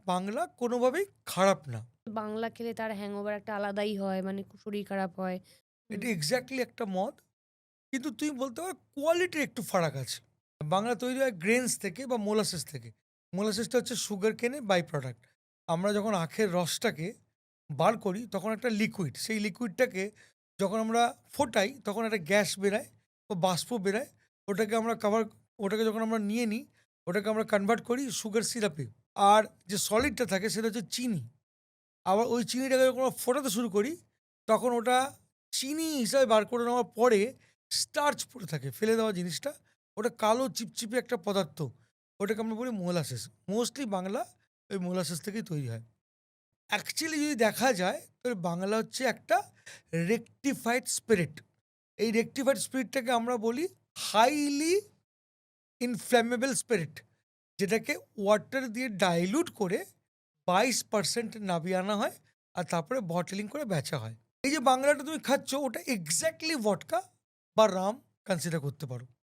বাংলা কোনোভাবেই খারাপ না। বাংলা খেলে তার হ্যাংওভার একটা আলাদাই হয়। মানে শরীর খারাপ হয়। হুম। এটা এক্সাক্টলি একটা মদ। কিন্তু তুমি বলতে পারো কোয়ালিটির একটু ফারাক আছে। বাংলা তৈরি হয় গ্রেনস থেকে বা মোলাসেস থেকে। মোলাসেসটা হচ্ছে সুগার কেনের বাই প্রোডাক্ট। আমরা যখন আখের রসটাকে বার করি তখন একটা লিকুইড। সেই লিকুইডটাকে যখন আমরা ফোটাই তখন একটা গ্যাস বেরায় বা বাষ্প বেরায়। ওটাকে আমরা ওটাকে যখন আমরা নিয়ে নিই, ওটাকে আমরা কনভার্ট করি সুগার সিরাপে। আর যে সলিডটা থাকে সেটা হচ্ছে চিনি। আবার ওই চিনিটাকে যখন আমরা ফোটাতে শুরু করি, তখন ওটা চিনি হিসাবে বার করে নেওয়ার পরে স্টার্চ পড়ে থাকে, ফেলে দেওয়া জিনিসটা। ওটা কালো চিপচিপে একটা পদার্থ। ওটাকে আমরা বলি মোলাসেস। মোস্টলি বাংলা ওই মোলাসেস থেকেই তৈরি হয়। অ্যাকচুয়ালি যদি দেখা যায় তাহলে বাংলা হচ্ছে একটা রেকটিফাইড স্পিরিট। এই রেকটিফাইড স্পিরিটটাকে আমরা বলি হাইলি ইনফ্ল্যামেবল স্পিরিট, যেটাকে ওয়াটার দিয়ে ডাইলুট করে 22% নামিয়ে আনা হয় আর তারপরে বটলিং করে বেচা হয়। এই যে বাংলাটা তুমি খাচ্ছ ওটা এক্স্যাক্টলি ভডকা বা রাম কনসিডার করতে পারো।